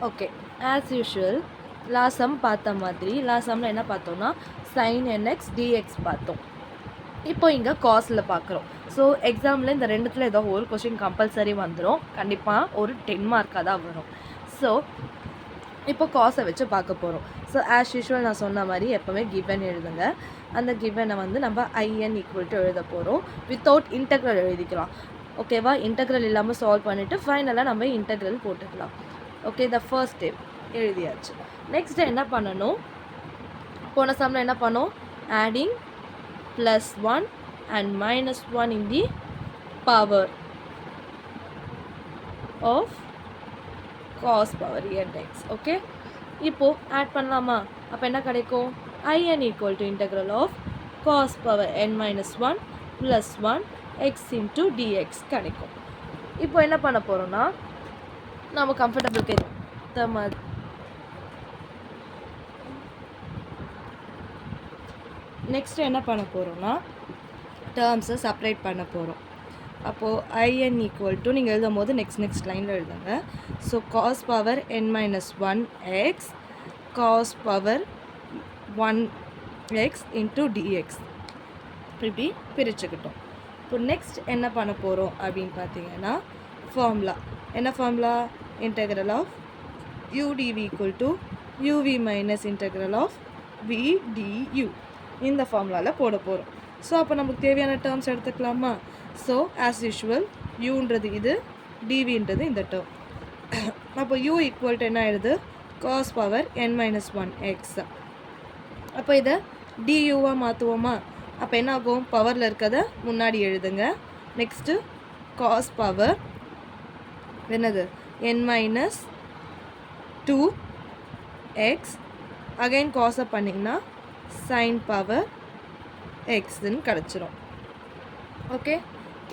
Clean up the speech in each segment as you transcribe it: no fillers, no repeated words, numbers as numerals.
Okay, as usual last some பார்த்த மாதிரி last சம்மில் என்ன பார்த்தோம்னா sin nx dx பார்த்தோம். இப்போ இங்கே காஸில் பார்க்குறோம். ஸோ எக்ஸாமில் இந்த ரெண்டுத்தில் ஏதோ ஒரு கொஷின் கம்பல்சரி வந்துடும். கண்டிப்பாக ஒரு 10 மார்க்காக தான் வரும். ஸோ இப்போ காஸை வச்சு பார்க்க போகிறோம். ஸோ ஆஸ் யூஷுவல் நான் சொன்ன மாதிரி எப்போவுமே கிவன் எழுதுங்க. அந்த கிவனை வந்து நம்ம IN ஈக்குவல் டு எழுத போகிறோம். வித்தவுட் இன்டெக்ரல் எழுதிக்கலாம். ஓகேவா? இன்டெக்ரல் இல்லாமல் சால்வ் பண்ணிவிட்டு ஃபைனலாக நம்ம இன்டெக்ரல் போட்டுக்கலாம். ஓகே, த ஃபர்ஸ்ட் ஸ்டெப் எழுதியாச்சு. நெக்ஸ்ட்டு என்ன பண்ணணும்? போன சம்மில் என்ன பண்ணோம்? Adding +1 and -1 in the power of cos power nx. Okay, இப்போது ஆட் பண்ணலாமா? அப்போ என்ன கிடைக்கும்? IN equal to integral of cos power n-1 +1 x into dx கிடைக்கும். இப்போ என்ன பண்ண போகிறோன்னா நம்ம கம்ஃபர்டபுளுக்கு ஏற்ற மாதிரி நெக்ஸ்ட்டு என்ன பண்ண போகிறோன்னா டேர்ம்ஸை செப்பரேட் பண்ண போகிறோம். அப்போது IN ஈக்குவல் டு நீங்கள் எழுதும் போது நெக்ஸ்ட் லைனில் எழுதுங்க. So cos power n-1 x cos power 1 x into dx இப்படி பிரிச்சுக்கிட்டோம். இப்போ நெக்ஸ்ட் என்ன பண்ண போகிறோம் அப்படின்னு பார்த்தீங்கன்னா ஃபார்முலா. என்ன formula? Integral of udv equal to uv minus integral of vdu இந்த ஃபார்முலாவில் போட போகிறோம். ஸோ அப்போ நமக்கு தேவையான டேர்ம்ஸ் எடுத்துக்கலாமா? ஸோ ஆஸ் யூஷுவல் யூன்றது இது, டிவின்றது இந்த டேர்ம். அப்போ u ஈக்குவல் டு என்ன ஆயிடுது? cos power n-1 x. அப்போ இதை duவாக மாற்றுவோமா? அப்போ என்ன ஆகும்? பவரில் இருக்கிறத முன்னாடி எழுதுங்க. நெக்ஸ்ட்டு cos பவர் என்னது? n-2 x. அகைன் காஸை பண்ணிங்கன்னா sin பவர் எக்ஸ்ன்னு கிடச்சிரும். ஓகே,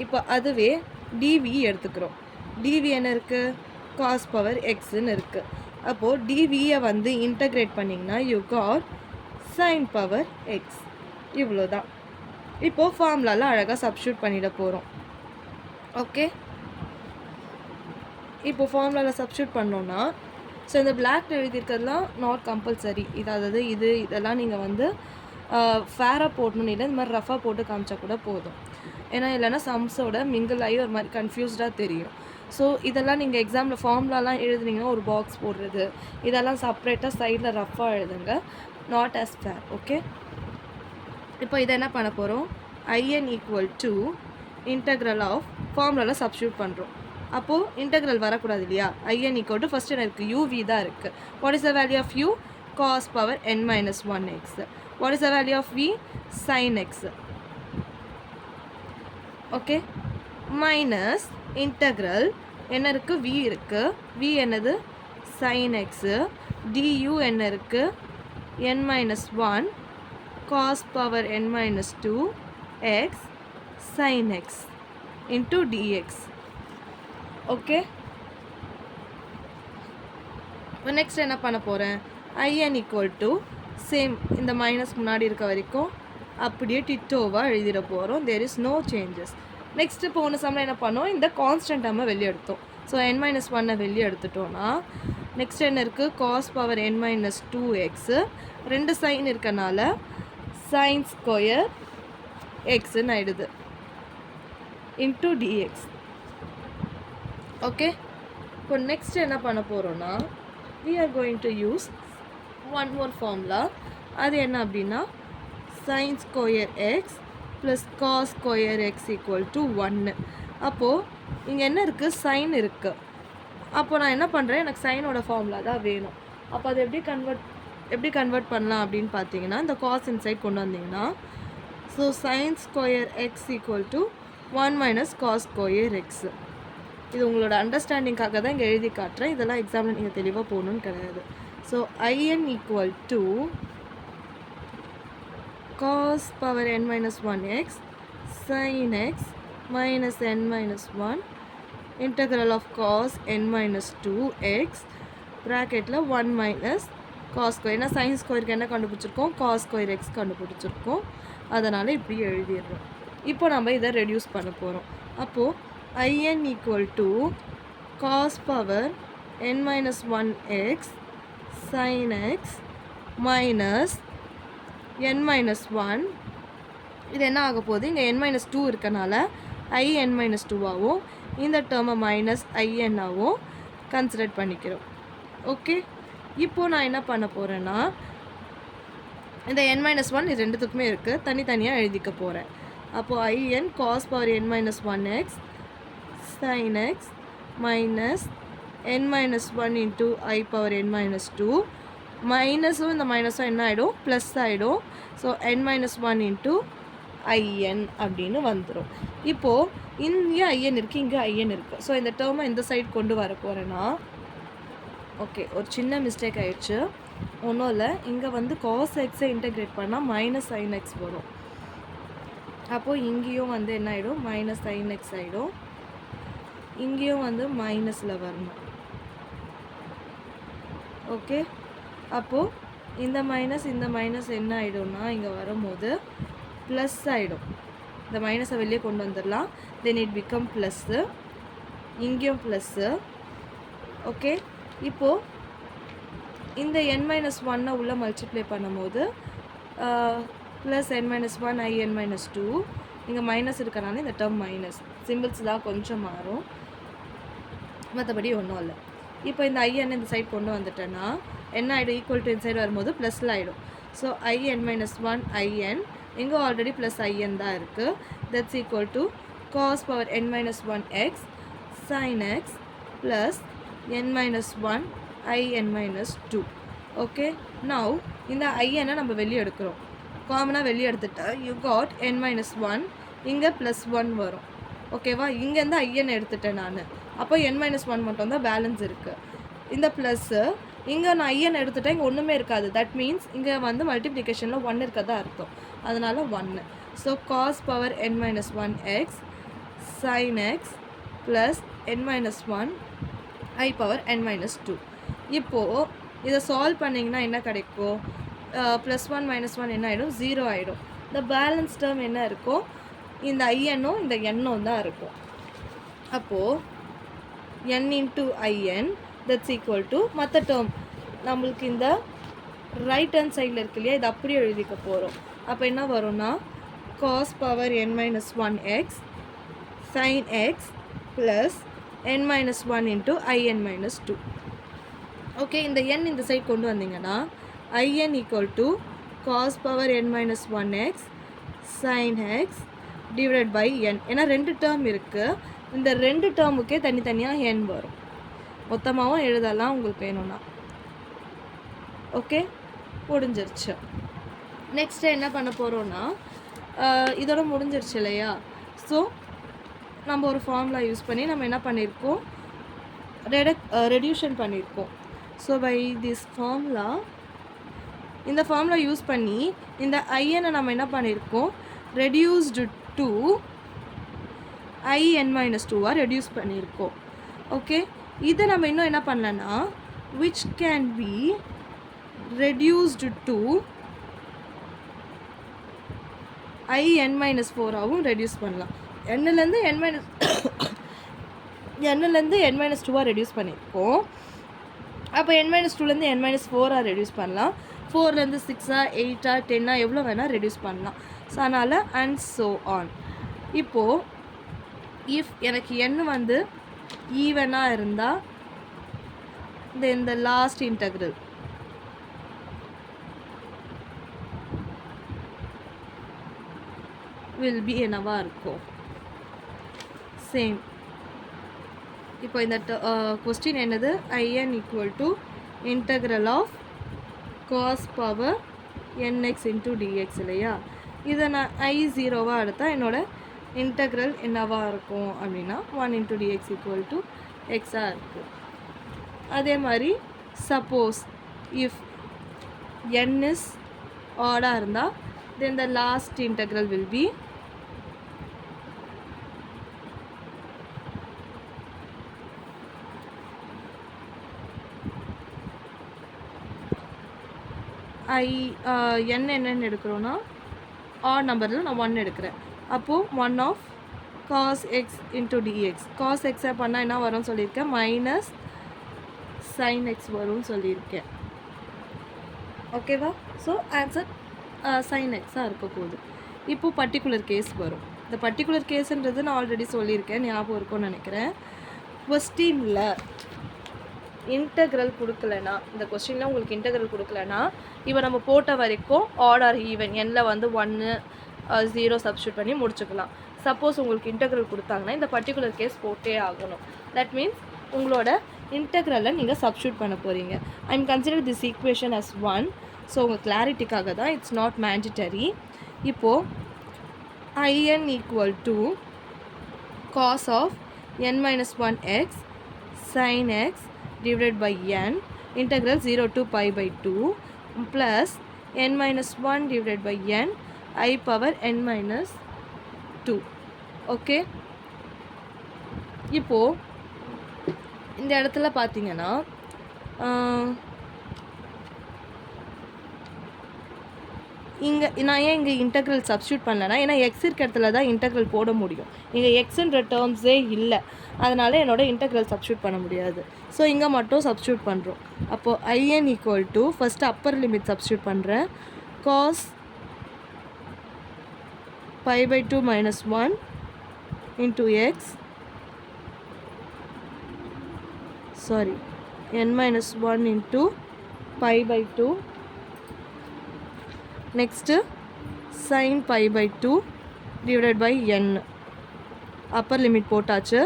இப்போ அதுவே டிவி எடுத்துக்கிறோம். டிவி என்ன இருக்குது? cos பவர் எக்ஸ்ன்னு இருக்குது. அப்போது டிவியை வந்து இன்டகிரேட் பண்ணிங்கன்னா you got sin power x. இவ்வளோ தான். இப்போது ஃபார்முலாவில் அழகாக சப்ஸ்டியூட் பண்ணிட போகிறோம். ஓகே, இப்போ ஃபார்முலாவில் சப்ஸ்டியூட் பண்ணோன்னா ஸோ இந்த பிளாக் எழுதியிருக்கிறதுலாம் நாட் கம்பல்சரி. அதாவது இதெல்லாம் நீங்கள் வந்து ஃபேராக போடணுன்னு இல்லை, இந்த மாதிரி ரஃபாக போட்டு காமிச்சா கூட போதும். ஏன்னா இல்லைன்னா சம்ஸோட மிங்கிள் ஆகி ஒரு மாதிரி கன்ஃபியூஸ்டாக தெரியும். ஸோ இதெல்லாம் நீங்கள் எக்ஸாமில் ஃபார்முலாலாம் எழுதுனீங்கன்னா ஒரு பாக்ஸ் போடுறது இதெல்லாம் செப்ரேட்டாக சைடில் ரஃபாக எழுதுங்க. Not as fair. ஓகே, இப்போ இதை என்ன பண்ண போகிறோம்? IN equal to integral of ஃபார்முலாவில் சப்ஸ்டியூட் பண்ணுறோம். அப்போது இன்டெக்ரல் வரக்கூடாது இல்லையா? IN ஈக்குவல் டு ஃபஸ்ட்டு என்ன இருக்குது? UV தான் இருக்குது. What is the value of u? cos power n-1 x. What is the value of v? sin x. Okay, minus integral என்ன இருக்குது? v இருக்குது. v என்னது? sin x. du என்ன இருக்குது? n-1 cos power n-2 x sin x into dx. Okay, இப்போ next என்ன பண்ண போகிறேன்? IN ஈக்குவல் டு சேம் இந்த மைனஸ் முன்னாடி இருக்க வரைக்கும் அப்படியே டிட்டோவாக எழுதிட போகிறோம். There is no changes. Next போன சம்மில் என்ன பண்ணோம்? இந்த கான்ஸ்டன்ட் நம்ம வெளியே எடுத்தோம். ஸோ n-1 வெளியே எடுத்துட்டோன்னா நெக்ஸ்ட் என்ன இருக்குது? cos power n-2 x. ரெண்டு சைன் இருக்கனால sin ஸ்கொயர் எக்ஸ்ன்னு ஆயிடுது இன்ட்டு dx. ஓகே, இப்போ நெக்ஸ்ட் என்ன பண்ண போகிறோன்னா we are going to use one more formula. அது என்ன அப்படின்னா sin square X plus cos square X equal to 1. அப்போது இங்கே என்ன இருக்குது? சைன் இருக்குது. அப்போது நான் என்ன பண்ணுறேன்? எனக்கு சைனோட ஃபார்முலா தான் வேணும். அப்போ அதை எப்படி கன்வெர்ட் பண்ணலாம் அப்படின்னு பார்த்தீங்கன்னா இந்த cos இன்சைட் கொண்டு வந்தீங்கன்னா so sin square X equal to 1 minus cos square X. இது உங்களோட அண்டர்ஸ்டாண்டிங்காக தான் இங்கே எழுதி காட்டுறேன். இதெல்லாம் எக்ஸாமில் நீங்கள் தெளிவாக போகணுன்னு கிடையாது. So IN equal to cos power n-1 x sin x minus n-1 integral of cos n-2 x ப்ராக்கெட்டில் 1 மைனஸ் cos ஸ்கொயர். ஏன்னா sin ஸ்கொயருக்கு என்ன கண்டுபிடிச்சிருக்கோம்? cos ஸ்கொயர் எக்ஸ் கண்டுபிடிச்சிருக்கோம். அதனால் இப்படி எழுதிடுறோம். இப்போ நம்ம இதை ரெடியூஸ் பண்ண போகிறோம். அப்போது IN equal to cos power n minus 1x sin x minus n minus 1. இது என்ன ஆக போகுது, இங்கே n minus 2 இருக்கனால in minus 2 ஆகும். இந்த டேர்மை மைனஸ் in ஆகும் கன்சிடர் பண்ணிக்கிறோம். ஓகே, இப்போது நான் என்ன பண்ண போகிறேன்னா இந்த n minus 1 இது ரெண்டுத்துக்குமே இருக்குது, தனித்தனியாக எழுதிக்க போகிறேன். அப்போது in cos power n minus 1x sin x minus n minus 1 into I power n minus 2 மைனஸும் இந்த மைனஸும் என்ன ஆகிடும், ப்ளஸ் ஆகிடும். So n minus 1 into in அப்படின்னு வந்துடும். இப்போது இங்கே in இருக்குது, இங்கே in இருக்குது. ஸோ இந்த டேர்மை இந்த சைட் கொண்டு வர போகிறேன்னா, ஓகே ஒரு சின்ன மிஸ்டேக் ஆகிடுச்சு, ஒன்றும் இல்லை. இங்கே வந்து cos xஐ இன்டெகிரேட் பண்ணால் மைனஸ் sin x வரும். அப்போது இங்கேயும் வந்து என்ன ஆகிடும், மைனஸ் sin x ஆகிடும். இங்கேயும் வந்து மைனஸில் வரணும். ஓகே, அப்போது இந்த மைனஸ் என்ன ஆகிடும்னா இங்கே வரும்போது ப்ளஸ் ஆகிடும். இந்த மைனஸை வெளியே கொண்டு வந்துடலாம். தென் இட் பிகம் ப்ளஸ்ஸு, இங்கேயும் ப்ளஸ்ஸு. ஓகே, இப்போது இந்த n minus 1 உள்ளே மல்டிப்ளை பண்ணும்போது plus n minus 1 in minus 2. இங்கே மைனஸ் இருக்கிறனால இந்த டேர்ம் மைனஸ் சிம்பிள்ஸ் தான் கொஞ்சம் மாறும், மற்றபடி ஒன்றும் இல்லை. இப்போ இந்த in இந்த சைட் கொண்டு வந்துட்டேன்னா என்ன ஆகிடும், ஈக்குவல் டு இந்த சைடு வரும்போது ப்ளஸில் ஆகிடும். ஸோ in minus 1 in, இங்கே ஆல்ரெடி ப்ளஸ் in தான் இருக்குது. That's equal to cos power n minus 1x sin x plus n minus 1 in minus 2. Okay, now இந்த ஐஎனை நம்ம வெளியே எடுக்கிறோம். காமனாக வெளியே எடுத்துட்டா யூ காட் n minus 1, இங்கே ப்ளஸ் 1 வரும். ஓகேவா, இங்கேருந்து ஐஎன் எடுத்துட்டேன் நான். அப்போ n minus 1 மட்டும் தான் பேலன்ஸ் இருக்குது. இந்த ப்ளஸ்ஸு இங்கே நான் ஐஎன் எடுத்துட்டேன், இங்கே ஒன்றுமே இருக்காது. தட் மீன்ஸ் இங்கே வந்து மல்டிப்ளிகேஷனில் 1 இருக்கதா அர்த்தம், அதனால் 1. So cos power n minus 1x sin x plus n minus 1 I power n minus 2. இப்போது இதை சால்வ் பண்ணிங்கன்னா என்ன கிடைக்கும், ப்ளஸ் 1 மைனஸ் 1 என்ன ஆகிடும், 0 ஆகிடும். இந்த பேலன்ஸ் டேர்ம் என்ன இருக்கும், இந்த ஐஎன்னும் இந்த எண்ணும் தான் இருக்கும். அப்போது n into in that's equal to மற்ற டேர்ம் நம்மளுக்கு இந்த ரைட் ஹேண்ட் சைடில் இருக்கு இல்லையா, இது அப்படியே எழுதிக்க போகிறோம். அப்போ என்ன வரும்னா cos power n minus 1x sin x plus n minus 1 into in minus 2. Okay, இந்த n இந்த சைட் கொண்டு வந்தீங்கன்னா in equal to cos power n minus 1x sin x divided by n. ஏன்னா ரெண்டு டேர்ம் இருக்குது, இந்த ரெண்டு டேர்முக்கே தனித்தனியாக n வரும். மொத்தமாகவும் எழுதலாம் உங்களுக்கு வேணும்னா. ஓகே, முடிஞ்சிருச்சு. நெக்ஸ்ட்டு என்ன பண்ண போகிறோன்னா, இதோட முடிஞ்சிருச்சு இல்லையா. ஸோ நம்ம ஒரு ஃபார்முலா யூஸ் பண்ணி நம்ம என்ன பண்ணியிருக்கோம், ரெடியூஷன் பண்ணியிருக்கோம். ஸோ பை திஸ் ஃபார்முலா, இந்த ஃபார்முலா யூஸ் பண்ணி இந்த ஐஎனை நம்ம என்ன பண்ணியிருக்கோம், reduced to in minus 2 reduce பண்ணியிருக்கோம். ஓகே, இதை நம்ம இன்னும் என்ன பண்ணலன்னா which can be reduced to in minus 4 ஆகவும் ரெடியூஸ் பண்ணலாம். என்னலேருந்து n minus 2 ரெடியூஸ் பண்ணியிருக்கோம். அப்போ n minus 2லேருந்து n minus 4 reduce பண்ணலாம். 4லேருந்து 6 8 10 எவ்வளோ வேணால் ரெடியூஸ் பண்ணலாம். ஸோ அதனால் அண்ட் ஸோ ஆன். இப்போது இஃப் எனக்கு n வந்து ஈவனாக இருந்தால் இந்த லாஸ்ட் இன்டெக்ரல் வில் பி என்னவாக இருக்கும், சேம். இப்போ இந்த கொஸ்டின் என்னது, in equal to integral of cos power nx into dx இல்லையா. இதை நான் I0வாக எடுத்தால் என்னோடய இன்டெக்ரல் என்னவாக இருக்கும் அப்படின்னா 1 into dx ஈக்குவல் டு எக்ஸாக இருக்குது. அதே மாதிரி சப்போஸ் இஃப் n is ஆடாக இருந்தால் then the last integral will be n என்னன்னு எடுக்கிறோன்னா ஆட் நம்பரில் நான் 1 எடுக்கிறேன். அப்போது 1 of cos x into dx. cos x பண்ணால் என்ன வரும்னு சொல்லியிருக்கேன், மைனஸ் sin x வரும்னு சொல்லியிருக்கேன். ஓகேவா? ஸோ ஆன்சர் sin x இருக்க போகுது. இப்போ பர்டிகுலர் கேஸ் வரும். இந்த பர்டிகுலர் கேஸ்ன்றது நான் ஆல்ரெடி சொல்லியிருக்கேன், ஞாபகம் இருக்கும்னு நினைக்கிறேன். கொஸ்டினில் இன்டெக்ரல் கொடுக்கலனா, இந்த கொஸ்டினில் உங்களுக்கு இன்டெக்ரல் கொடுக்கலனா, இப்போ நம்ம போட்ட வரைக்கும் ஆட் ஆர் ஈவன் எண்ணில் வந்து 1 0 சப்ஸ்டியூட் பண்ணி முடிச்சுக்கலாம். சப்போஸ் உங்களுக்கு இன்டெக்ரல் கொடுத்தாங்கன்னா இந்த பர்டிகுலர் கேஸ் போட்டே ஆகணும். தட் மீன்ஸ் உங்களோட இன்டெக்ரலை நீங்கள் சப்ஸ்டியூட் பண்ண போகிறீங்க. I am consider this equation as 1. So உங்கள் கிளாரிட்டிக்காக தான், இட்ஸ் நாட் மேண்டிட்டரி. இப்போது in equal to cos of n minus 1 x sin x divided by n integral 0 to pi by 2 plus n minus 1 divided by n I power n minus 2. Okay, இப்போது இந்த இடத்துல பார்த்தீங்கன்னா இங்கே நான் ஏன் இங்கே integral substitute பண்ணலன்னா, ஏன்னா எக்ஸ் இருக்க இடத்துல தான் இன்டெக்ரல் போட முடியும். இங்கே எக்ஸுன்ற டேர்ம்ஸே இல்லை, அதனால் என்னோட இன்டெக்ரல் சப்ஸ்டியூட் பண்ண முடியாது. ஸோ இங்கே மட்டும் சப்ஸ்டியூட் பண்ணுறோம். அப்போது in equal to first upper limit substitute பண்ணுறேன். cos pi by 2 minus 1 into x n minus 1 into pi by 2. Next sin pi by 2 divided by n. Upper limit போட்டாச்சு,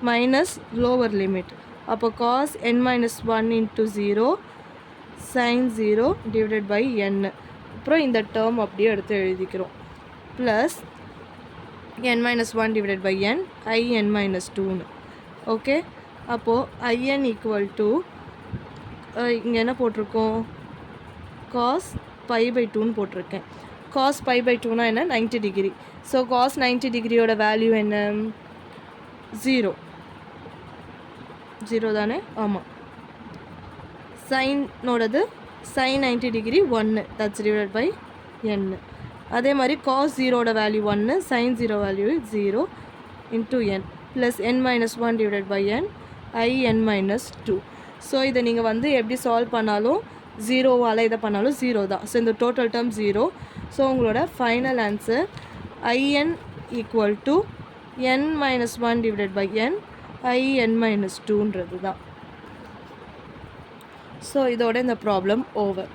minus lower limit. அப்போ cos n minus 1 into 0 sin 0 divided by n. அப்புறம் இந்த term அப்படியே எடுத்து எழுதிக்கிறோம். Plus n minus 1 divided by n in minus 2. Okay, அப்போது in equal to இங்கே என்ன போட்டிருக்கோம், cos pi by 2ன்னு போட்டிருக்கேன். cos pi by 2னா என்ன, 90 டிகிரி. ஸோ cos 90 டிகிரியோட வேல்யூ என்ன, 0 தானே? ஆமாம். சைனோடது sin 90 degree 1, that's divided by n. அதே மாதிரி cos 0ஓட value 1, sin 0 value 0 into n plus n minus 1 divided by n in minus 2. So இதை நீங்கள் வந்து எப்படி சால்வ் பண்ணாலும் ஜீரோவால் இதை பண்ணாலும் 0 தான். ஸோ இந்த டோட்டல் டேர்ம் 0. ஸோ உங்களோட final answer in equal to n minus 1 divided by n in minus 2ன்றது தான். ஸோ இதோட இந்த ப்ராப்ளம் ஓவர்.